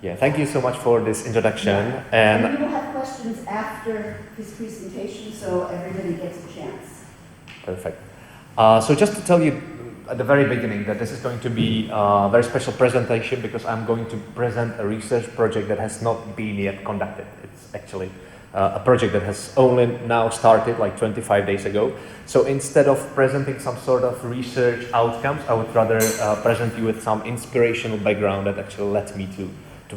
Yeah, thank you so much for this introduction. And we will have questions after his presentation, so everybody gets a chance. Perfect. So just to tell you at the very beginning that this is going to be a very special presentation because I'm going to present a research project that has not been yet conducted. It's actually a project that has only now started like 25 days ago. So instead of presenting some sort of research outcomes, I would rather present you with some inspirational background that actually led me to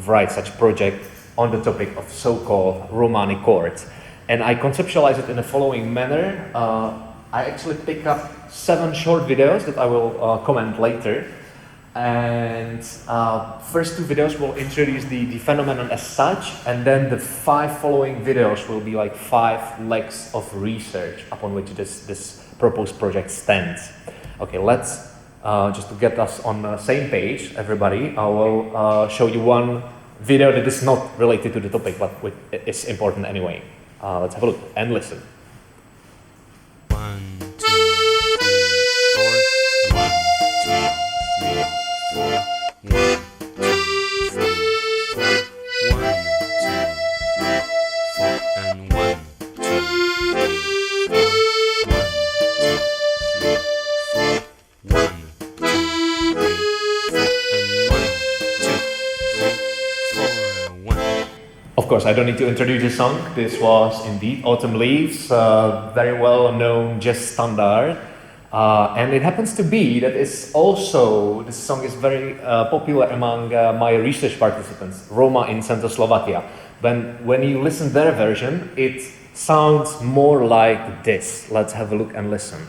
write such project on the topic of so-called Romani chords. And I conceptualize it in the following manner. I actually pick up 7 short videos that I will comment later. And first 2 videos will introduce the phenomenon as such, and then the 5 following videos will be like 5 legs of research upon which this proposed project stands. Okay, let's just to get us on the same page, everybody, I will show you one video that is not related to the topic, but is important anyway. Let's have a look and listen. 1, 2, 3, 4. 1, 2, 3, 4. 1, 2, 3, 4. 1, 2, 3, 4. And 1, 2, 3, 4. 1, 2, 3, 4. 1, 2, 3, 4. And 1, 2, 3, 4. 1. Of course, I don't need to introduce the song. This was indeed Autumn Leaves, very well-known jazz standard. And it happens to be that this song is very popular among my research participants, Roma in Central Slovakia. When you listen to their version, it sounds more like this. Let's have a look and listen.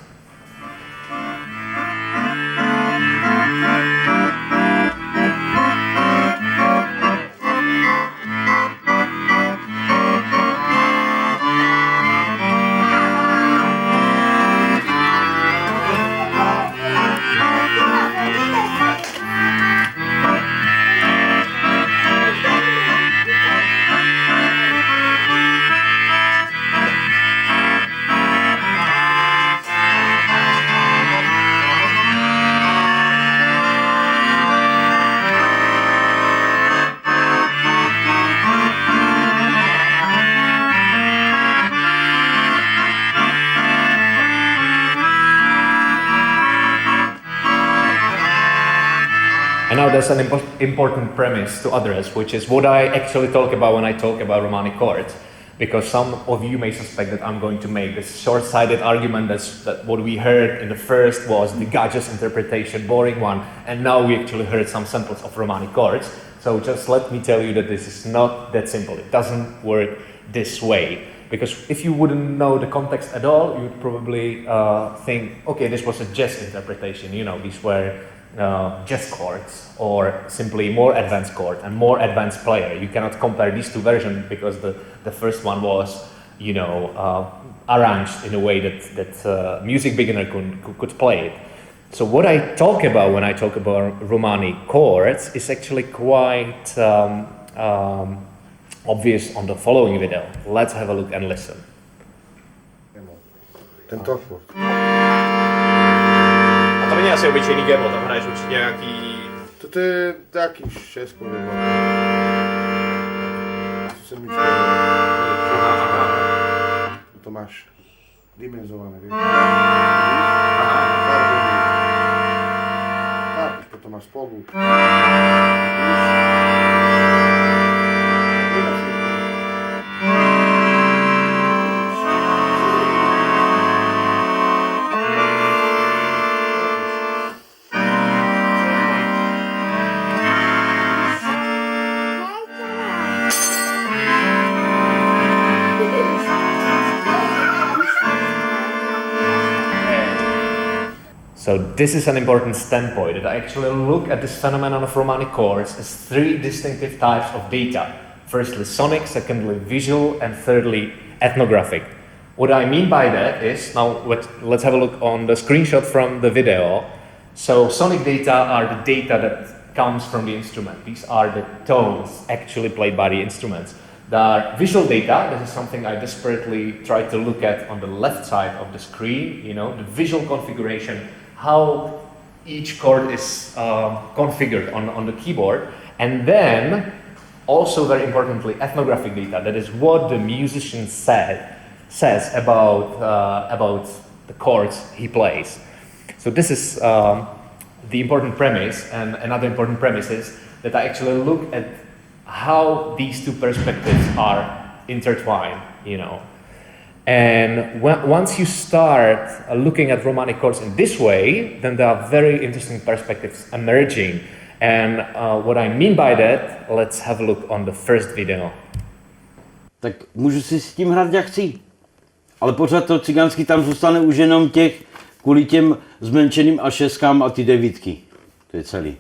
And now there's an important premise to address, which is what I actually talk about when I talk about Romani chords. Because some of you may suspect that I'm going to make this short-sighted argument that what we heard in the first was the Gaggi's interpretation, boring one, and now we actually heard some samples of Romani chords. So just let me tell you that this is not that simple. It doesn't work this way. Because if you wouldn't know the context at all, you'd probably think, okay, this was a jazz interpretation, you know, these were jazz chords or simply more advanced chord and more advanced player. You cannot compare these 2 versions because the first one was, you know, arranged in a way that music beginner could play it. So what I talk about when I talk about Romani chords is actually quite obvious on the following video. Let's have a look and listen. Ten akord. A to není asi obyčejný gemo, tam hraješ určitě nějaký... To je taky 6 nebo. Co jsem myslel. To máš dimenzované, víš? Tak, potom máš spolu. So this is an important standpoint, that I actually look at this phenomenon of Romani chords as 3 distinctive types of data. Firstly sonic, secondly visual, and thirdly ethnographic. What I mean by that is, now let's have a look on the screenshot from the video. So sonic data are the data that comes from the instrument. These are the tones actually played by the instruments. The visual data, this is something I desperately try to look at on the left side of the screen, you know, the visual configuration, how each chord is configured on the keyboard. And then Also, very importantly, ethnographic data. That is what the musician says about the chords he plays. So this is the important premise, and another important premise is that I actually look at how these two perspectives are intertwined, you know. And once you start looking at Romani chords in this way, then there are very interesting perspectives emerging. And what I mean by that, let's have a look on the first video. Tak můžu si s tím hrát jak chci. Ale pořád to cigánský tam zůstane už jenom kvůli těm zmenšeným a šestkám a ty devítky. To je celý.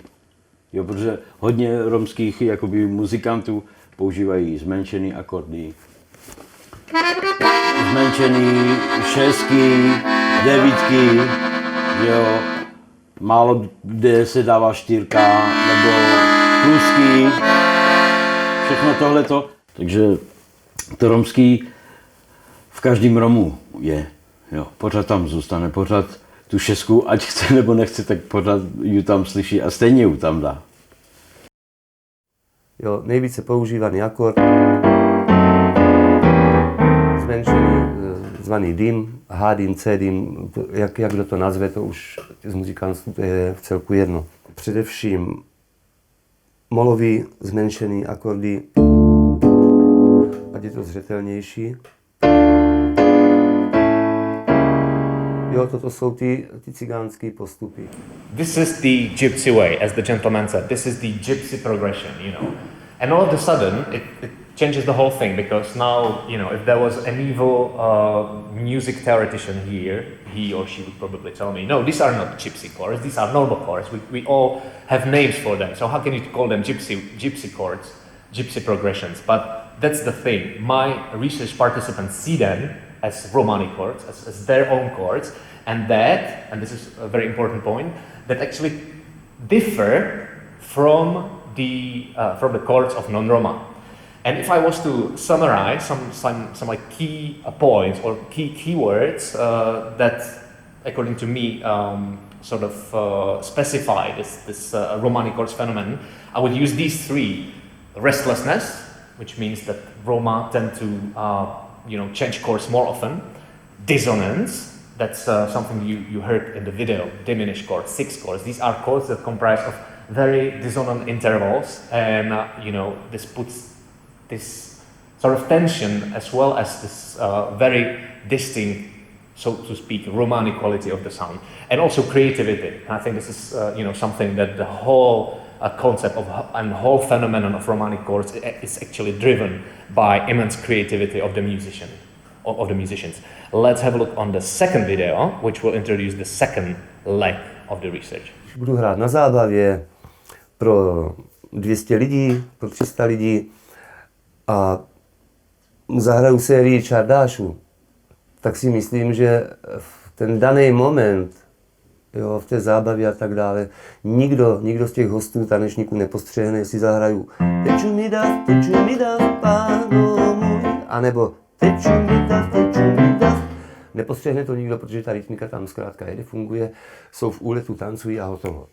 Jo, protože hodně romských jakoby muzikantů používají zmenšený akordy. Zmenšený šestky, devítky, jo. Málo kde se dává čtyřka nebo plusky. Všechno tohleto. Takže to romský v každém Romu je. Jo, pořád tam zůstane, pořád tu šestku, ať chce nebo nechce, tak pořád ji tam slyší a stejně ji tam dá. Jo, nejvíce používaný akord, zmenšený, zvaný dim, H-dim, C-dim, jak kdo to nazve, to už z muzikantů je v celku jedno. Především molový zmenšený akordy, ať je to zřetelnější. Jo, toto jsou ty cigánské postupy. This is the Gypsy way, as the gentleman said. This is the Gypsy progression, you know. And all of a sudden, it changes the whole thing, because now, you know, if there was an evil music theoretician here, he or she would probably tell me, no, these are not Gypsy chords, these are normal chords. We all have names for them. So how can you call them Gypsy chords, Gypsy progressions? But that's the thing. My research participants see them as Romani chords, as their own chords, and this is a very important point, that actually differ from the chords of non-Roma. And if I was to summarize some like key points or key keywords that, according to me, sort of specify this Romani chords phenomenon, I would use these three: restlessness, which means that Roma tend to change chords more often. Dissonance, that's something you heard in the video, diminished chords, 6 chords. These are chords that comprise of very dissonant intervals, and this puts this sort of tension as well as this very distinct, so to speak, Romani quality of the sound, and also creativity. And I think this is something that the whole concept and whole phenomenon of Romani chords is actually driven by immense creativity of the musicians. Let's have a look on the second video, which will introduce the second leg of the research. Budu hrát na zábavě pro 200 lidí, pro 300 lidí a zahraju sérii čardášů, tak si myslím, že v ten daný moment, jo, v té zábavě a tak dále, nikdo z těch hostů, tanečníků nepostřehne, jestli zahraju teču mi dav, páno můj, anebo teču mi dav. Nepostřehne to nikdo, protože ta rytmika tam zkrátka jede, funguje, jsou v úletu, tancují a hotovo.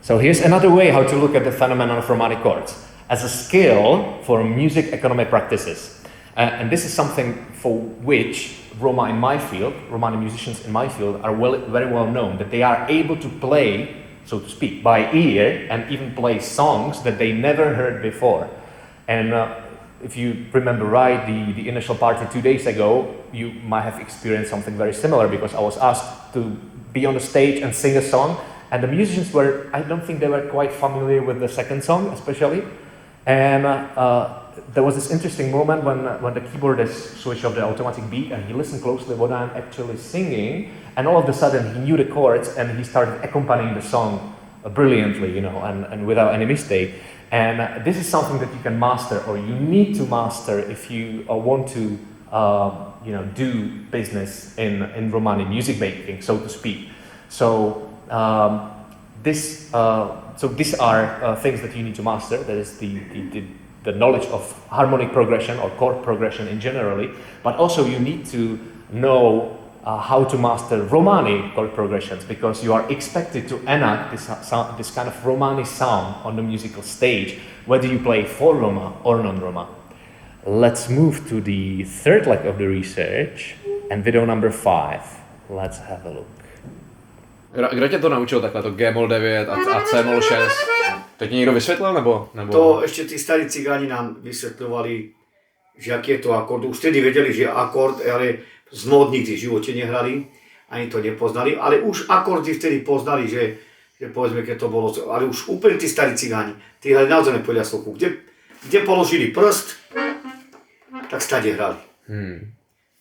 So here's another way how to look at the phenomenon of Romani chords as a skill for music economic practices. And this is something for which Romani musicians in my field are very well known, that they are able to play, so to speak, by ear and even play songs that they never heard before. And if you remember right, the initial party 2 days ago, you might have experienced something very similar, because I was asked to be on the stage and sing a song, and the musicians I don't think they were quite familiar with the second song especially. And there was this interesting moment when the keyboardist switched off the automatic beat and he listened closely what I'm actually singing, and all of a sudden he knew the chords and he started accompanying the song brilliantly, and without any mistake. And this is something that you can master, or you need to master, if you want to do business in Romani music making, so to speak. So these are things that you need to master. That is the knowledge of harmonic progression or chord progression in generally, but also you need to know how to master Romani chord progressions, because you are expected to enact this kind of Romani sound on the musical stage, whether you play for Roma or non-Roma. Let's move to the third leg of the research and video number 5. Let's have a look. Kdo tě to naučil takhle, to G-moll 9 a C-moll 6? To ti někdo vysvětlil, nebo? To ešte tí starí cigáni nám vysvetľovali, že aký je to akord. Už vtedy vedeli, že je akord, ale z nót nikdy v živote nehrali, ani to nepoznali, ale už akordy vtedy poznali, že povedzme, keď to bolo, ale už úplne tí starí cigáni, tí hrali naozaj podľa sloku. Kde položili prst, tak stade hrali.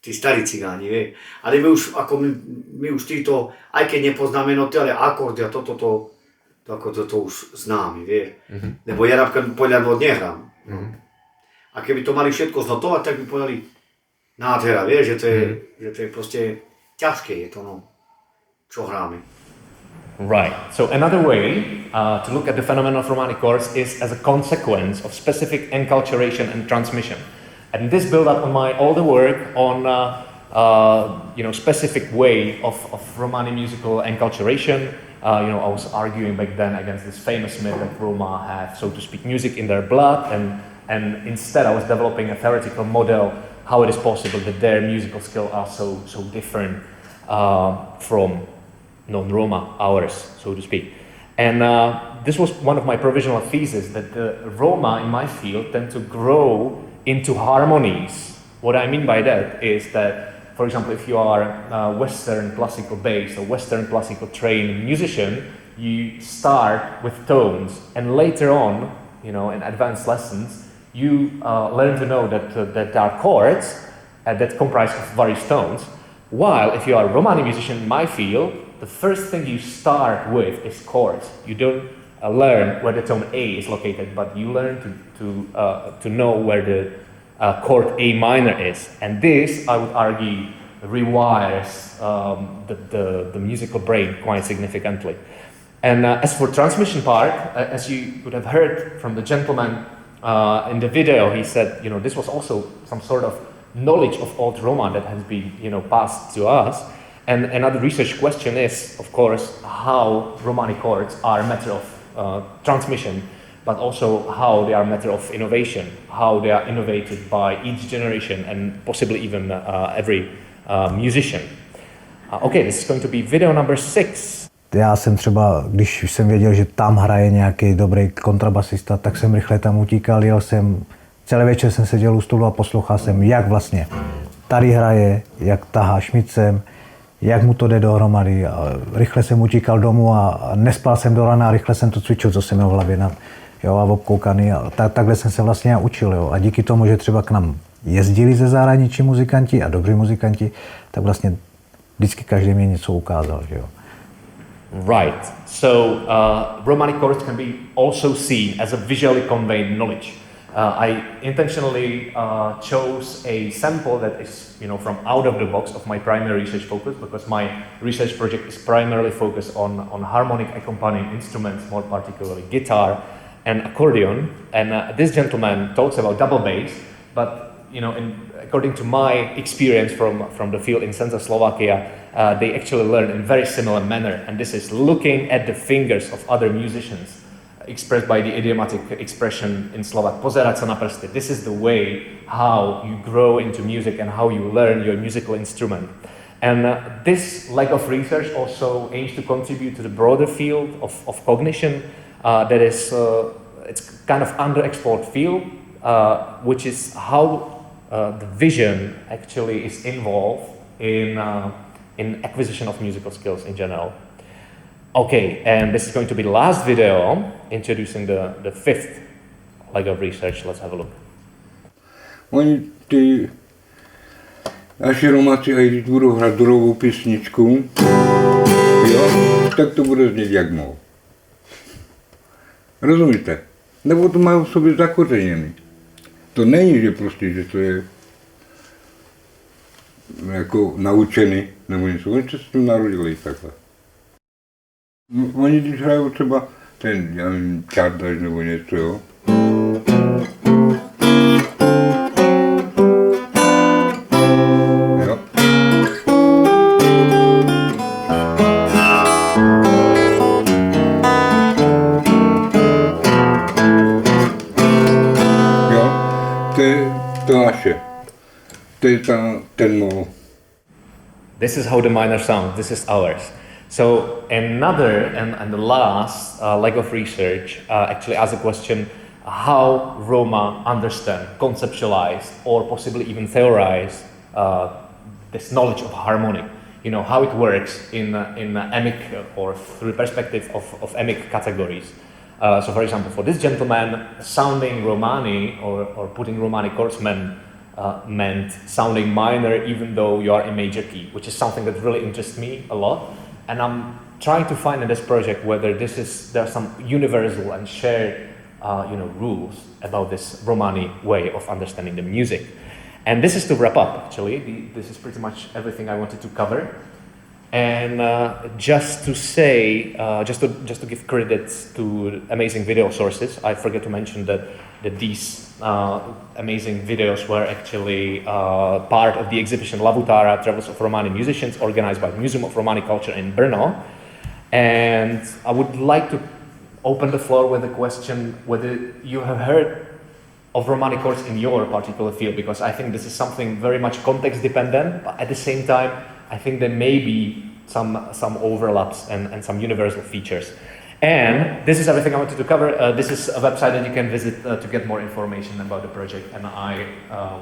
Tí starí cigáni, vie. Ale my už títo, aj keď nepoznáme noty, ale akordy a toto už známe, vie. Lebo ja napríklad podľa not nehrám. A keby to mali všetko znotovať, tak by povedali nádhera, vie, že to je proste ťažké, je to, no, čo hráme. Right. So another way to look at the phenomenon of Romani chords is as a consequence of specific enculturation and transmission. And this built up on my older work on specific way of Romani musical enculturation. I was arguing back then against this famous myth that Roma have, so to speak, music in their blood, and instead I was developing a theoretical model how it is possible that their musical skills are so different from non-Roma, ours, so to speak. And this was one of my provisional theses, that the Roma in my field tend to grow into harmonies. What I mean by that is that, for example, if you are a Western classical based or Western classical trained musician, you start with tones, and later on, in advanced lessons, you learn to know that there are chords that comprise of various tones. While if you are a Romani musician in my field, the first thing you start with is chords. You don't learn where the tone A is located, but you learn to know where the chord A minor is. And this, I would argue, rewires the musical brain quite significantly. And as for transmission part, as you would have heard from the gentleman in the video, he said, this was also some sort of knowledge of old Roman that has been, passed to us. And another research question is, of course, how Romani chords are a matter of transmission, but also how they are a matter of innovation, how they are innovated by each generation and possibly even every musician. Okay, this is going to be video number 6. Já jsem třeba, když jsem věděl, že tam hraje nějaký dobrý kontrabasista, tak jsem rychle tam utíkal, jel jsem, celý večer jsem seděl u stolu a poslouchal jsem, jak vlastně tady hraje, jak tahá šmicem, jak mu to jde dohromady. A rychle jsem utíkal domů a nespal jsem do rana a rychle jsem to cvičil, co jsem měl v hlavě a obkoukaný. A takhle jsem se vlastně učil. Jo. A díky tomu, že třeba k nám jezdili ze zahraničí muzikanti a dobří muzikanti, tak vlastně vždycky každý mě něco ukázal. Že jo. Right. So Romani chords can be also seen as a visually conveyed knowledge. I intentionally chose a sample that is, from out of the box of my primary research focus, because my research project is primarily focused on harmonic accompanying instruments, more particularly guitar and accordion. And this gentleman talks about double bass, but according to my experience from the field in Central Slovakia, they actually learn in very similar manner, and this is looking at the fingers of other musicians, expressed by the idiomatic expression in Slovak, pozerať sa na prsty. This is the way how you grow into music and how you learn your musical instrument. And this leg of research also aims to contribute to the broader field of cognition that is, it's kind of underexplored field, which is how the vision actually is involved in acquisition of musical skills in general. Okay, and this is going to be the last video introducing the fifth leg of research. Let's have a look. Oni ty naši Romáci, a když budou hrát druhou písničku, jo, tak to bude znít jak mohl. Rozumíte? Nebo to mají v sobě zakořeněný. To není, že prostě, že to je jako naučený, nebo něco. Oni se s tím narodili takhle. No, oni když hrajou třeba ten, já nevím, čardaš nebo něco, jo. Jo. To je to naše. To je ten mol. This is how the minor sounds. This is ours. So another and the last leg of research actually asks the question how Roma understand, conceptualize, or possibly even theorize this knowledge of harmony. You know, how it works in emic or through the perspective of emic categories. So for example, for this gentleman, sounding Romani or putting Romani chords meant sounding minor even though you are in major key, which is something that really interests me a lot. And I'm trying to find in this project whether there are some universal and shared rules about this Romani way of understanding the music. And this is to wrap up, actually. This is pretty much everything I wanted to cover. And just to say, just to give credit to amazing video sources, I forget to mention that these amazing videos were actually part of the exhibition Lavutara, Travels of Romani Musicians, organized by the Museum of Romani Culture in Brno. And I would like to open the floor with a question whether you have heard of Romani chords in your particular field, because I think this is something very much context dependent, but at the same time, I think there may be some overlaps and some universal features. And this is everything I wanted to cover. This is a website that you can visit to get more information about the project, and I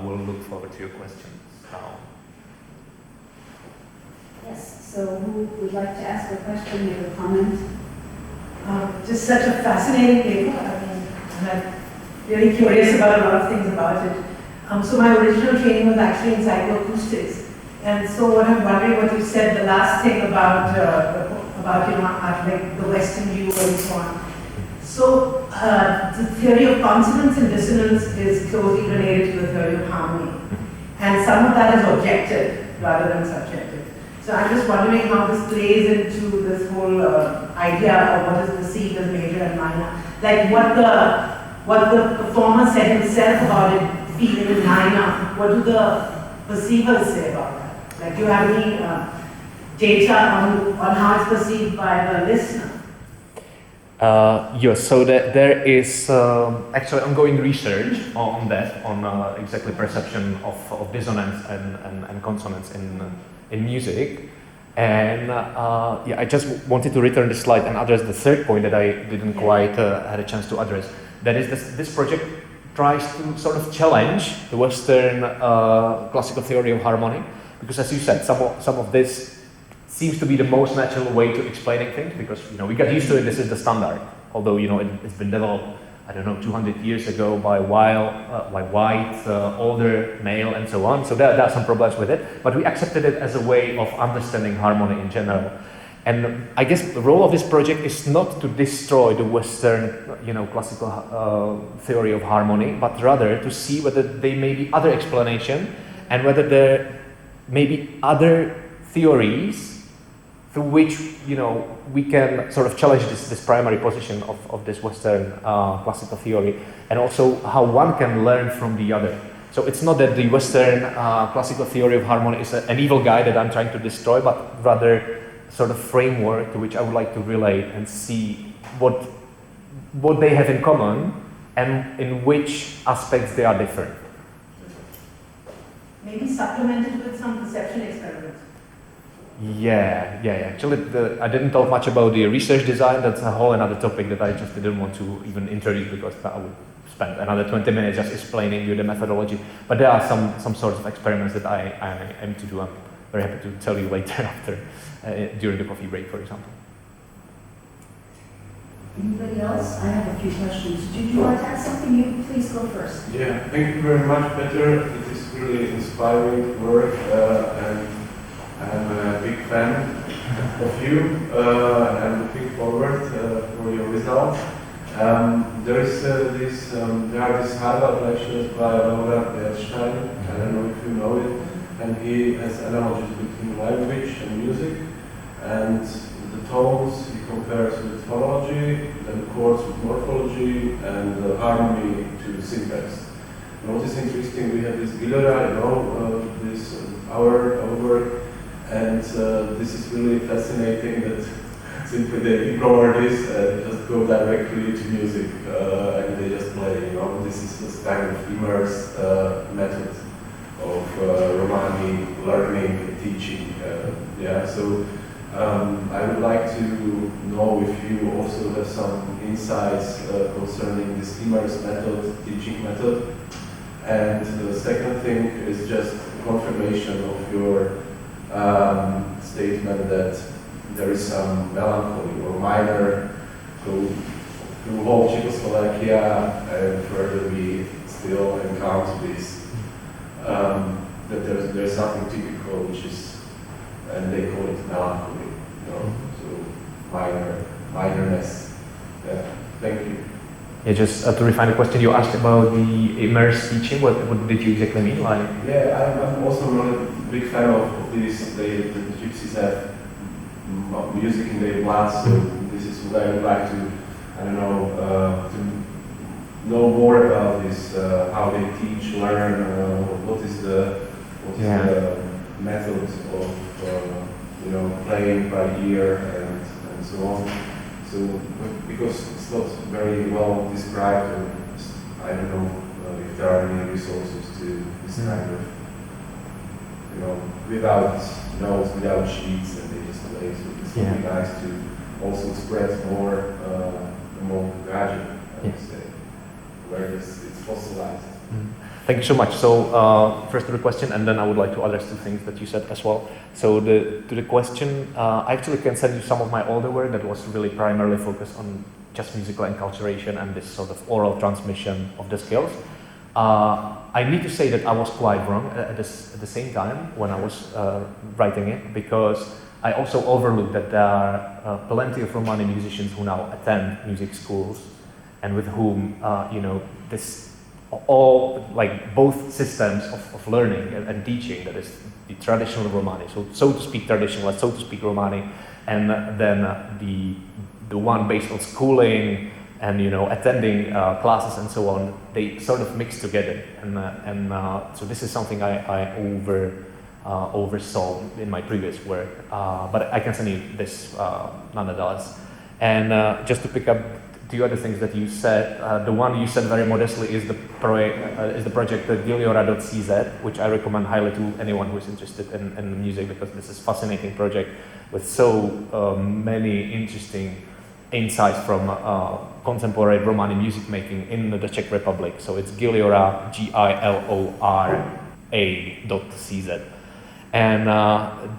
will look forward to your questions now. Yes, so who would like to ask a question, make a comment? Just such a fascinating paper. I mean, I'm really curious about a lot of things about it. So my original training was actually in psychoacoustics. And so what I'm wondering, what you said, the last thing about like the Western view and so on. So the theory of consonance and dissonance is closely related to the theory of harmony. And some of that is objective rather than subjective. So I'm just wondering how this plays into this whole idea of what is perceived as major and minor. Like what the performer said himself about it feeling in minor, what do the perceivers say about that? Like, do you have any data on how it's perceived by the listener? Yes, so there is actually ongoing research on that, on exactly perception of dissonance and consonance in music. And I just wanted to return this slide and address the third point that I didn't quite had a chance to address. That is, this project tries to sort of challenge the Western classical theory of harmony, because as you said, some of this seems to be the most natural way to explaining things, because we got used to it. This is the standard, although it's been developed 200 years ago by white, older male, and so on. So there are some problems with it, but we accepted it as a way of understanding harmony in general. And I guess the role of this project is not to destroy the Western, classical theory of harmony, but rather to see whether there may be other explanation and whether there may be other theories through which, we can sort of challenge this primary position of this Western classical theory, and also how one can learn from the other. So it's not that the Western classical theory of harmony is an evil guy that I'm trying to destroy, but rather sort of framework to which I would like to relate and see what they have in common and in which aspects they are different. Maybe supplemented with some perception experiments. Yeah. Actually, I didn't talk much about the research design. That's a whole another topic that I just didn't want to even introduce, because I would spend another 20 minutes just explaining you the methodology. But there are some sorts of experiments that I aim to do. I'm very happy to tell you later after, during the coffee break, for example. Anybody else? I have a few questions. Did you want to add something? You please go first. Yeah, thank you very much, Peter. It is really inspiring work, and I'm a big fan of you, and I'm looking forward for your results. There are these Harvard lectures by Laura Bernstein. I don't know if you know it, and he has analogies between language and music, and the tones he compares with phonology, then chords with morphology, and harmony to syntax. And what is interesting, we have this Gilera, our work, and this is really fascinating that simply they ignore this and just go directly to music and they just play. You know, this is this kind of immersed method of Romani learning and teaching. Yeah, so I would like to know if you also have some insights concerning this immersed method, teaching method. And the second thing is just confirmation of your statement that there is some melancholy or minor through whole Czechoslovakia, and further we still encounter this, that there's something typical which is, and they call it melancholy, you know, so minorness. Yeah. Thank you. Yeah, just to refine the question, you asked about the immersed teaching. What did you exactly mean? Like? Yeah, I'm also really a big fan of this. The Gypsies have music in their blood, so this is what I would like to, I don't know, to know more about this, how they teach, learn, what is the method of you know, playing by ear and so on. So because it's not very well described, or I don't know if there are any resources to this kind of, you know, without notes, without sheets, and they just play. So it's really nice to also spread more gradually, I would say, where it's fossilized. Thank you so much. So first to the question, and then I would like to address two things that you said as well. So to the question, I actually can send you some of my older work that was really primarily focused on just musical enculturation and this sort of oral transmission of the skills. I need to say that I was quite wrong at the same time when I was writing it, because I also overlooked that there are plenty of Romani musicians who now attend music schools and with whom, you know, this all, like both systems of learning and teaching, that is the traditional Romani, so to speak traditional, so to speak Romani, and then the one based on schooling and, you know, attending classes and so on, they sort of mix together, and so this is something I oversaw in my previous work, but I can send you this nonetheless. And just to pick up two other things that you said, the one you said very modestly is the project Gypsy, which I recommend highly to anyone who is interested in music, because this is a fascinating project with so many interesting insights from contemporary Romani music making in the Czech Republic. So it's Gilora, GILORA.cz. And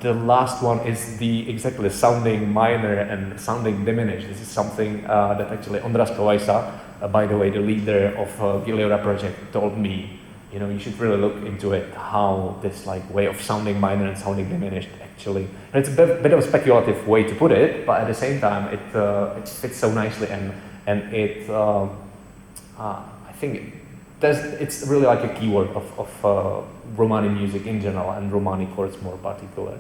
the last one is exactly the sounding minor and sounding diminished. This is something that actually Ondras Kovaisa, by the way, the leader of Gilora project, told me, you know, you should really look into it, how this like way of sounding minor and sounding diminished actually. And it's a bit of a speculative way to put it, but at the same time it fits so nicely, and it I think it's really like a keyword of Romani music in general and Romani chords more particular.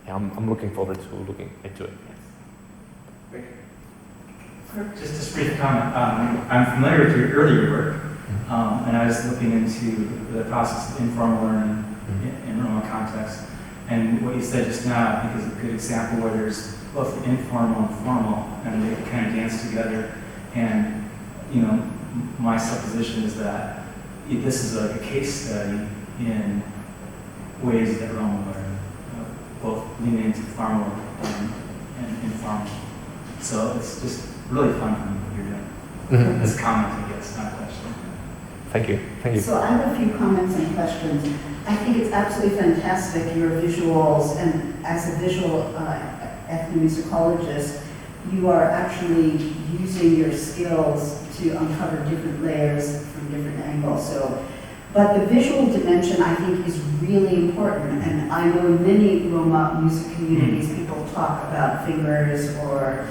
Yeah, I'm looking forward to looking into it. Yes. Just a brief comment. I'm familiar with your earlier work, and I was looking into the process of informal learning in Roma context. And what you said just now, I think, is a good example where there's both the informal and formal, and they kind of dance together. And, you know, my supposition is that this is like a case study in ways that Roma learn, both leaning into formal and informal. So it's just really fun for me what you're doing. This comment, I guess, not a question. Thank you. Thank you. So I have a few comments and questions. I think it's absolutely fantastic, your visuals, and as a visual ethnomusicologist, you are actually using your skills to uncover different layers from different angles. But the visual dimension, I think, is really important. And I know in many Roma music communities, people talk about fingers or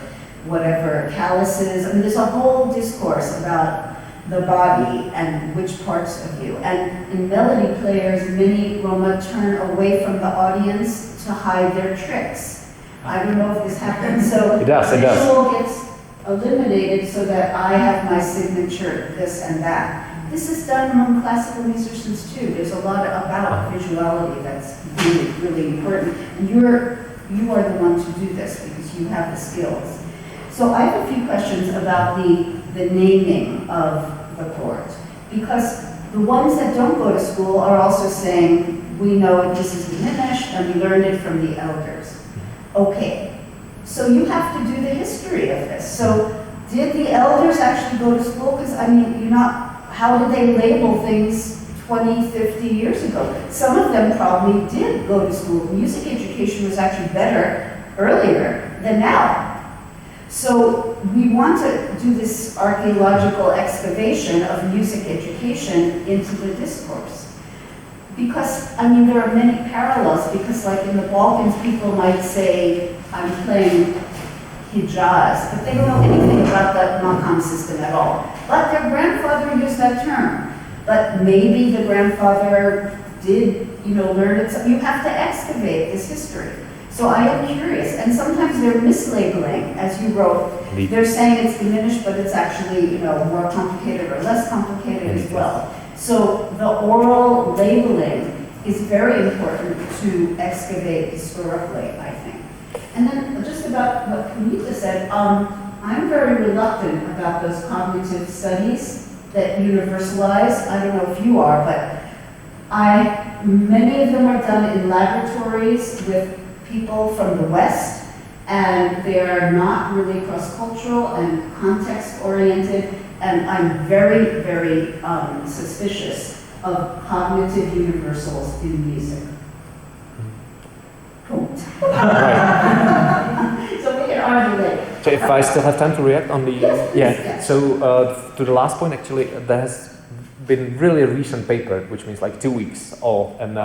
whatever, calluses. I mean, there's a whole discourse about the body and which parts of you. And in melody players, many Roma turn away from the audience to hide their tricks. I don't know if this happens. So it does. visual gets eliminated so that I have my signature, this and that. This is done among classical musicians too. There's a lot about visuality that's really, really important. And you are the one to do this, because you have the skills. So I have a few questions about the naming of the chords, because the ones that don't go to school are also saying, we know this is diminished and we learned it from the elders. Okay, so you have to do the history of this. So did the elders actually go to school? Because I mean, how did they label things 20, 50 years ago? Some of them probably did go to school. Music education was actually better earlier than now. So we want to do this archaeological excavation of music education into the discourse. Because, I mean, there are many parallels, because like in the Balkans, people might say, I'm playing Hijaz, but they don't know anything about that makam system at all. But their grandfather used that term. But maybe the grandfather did, learn it. So you have to excavate this history. So I am curious, and sometimes they're mislabeling, as you wrote. They're saying it's diminished, but it's actually, more complicated or less complicated as well. So the oral labeling is very important to excavate historically, I think. And then just about what Kunita said, I'm very reluctant about those cognitive studies that universalize. I don't know if you are, but many of them are done in laboratories with people from the West, and they are not really cross-cultural and context-oriented, and I'm very, very suspicious of cognitive universals in music. Cool. So we can argue later. So if I still have time to react on the... Yes, please, yes. So to the last point, actually, there has been really a recent paper, which means like 2 weeks old, and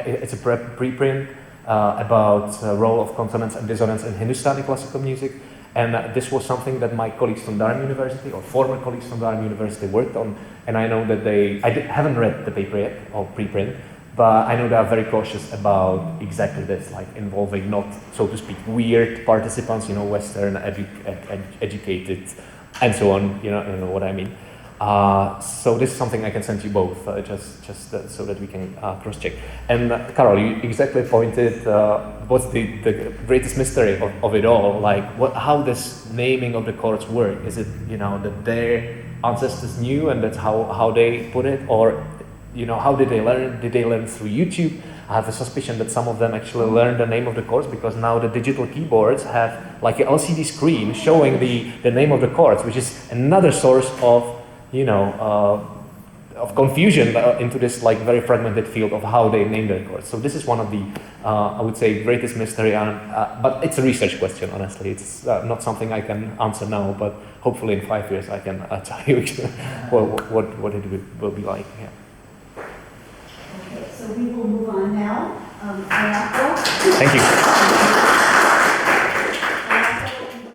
it's a preprint about role of consonance and dissonance in Hindustani classical music. And this was something that my colleagues from Durham University, or former colleagues from Durham University, worked on. And I know that haven't read the paper yet, or preprint, but I know they are very cautious about exactly this, like involving not, so to speak, weird participants, Western, educated, and so on, you know what I mean. So this is something I can send you both, just so that we can cross-check. And Karol, you exactly pointed what's the greatest mystery of it all, like how this naming of the chords work. Is it, that their ancestors knew and that's how they put it, or how did they learn? Did they learn through YouTube? I have a suspicion that some of them actually learned the name of the chords, because now the digital keyboards have like an LCD screen showing the name of the chords, which is another source of of confusion into this like very fragmented field of how they name their chords. So this is one of the, I would say, greatest mystery, but it's a research question, honestly. It's not something I can answer now, but hopefully in 5 years I can tell you what it will be like. Yeah. Okay, so we will move on now. Thank you.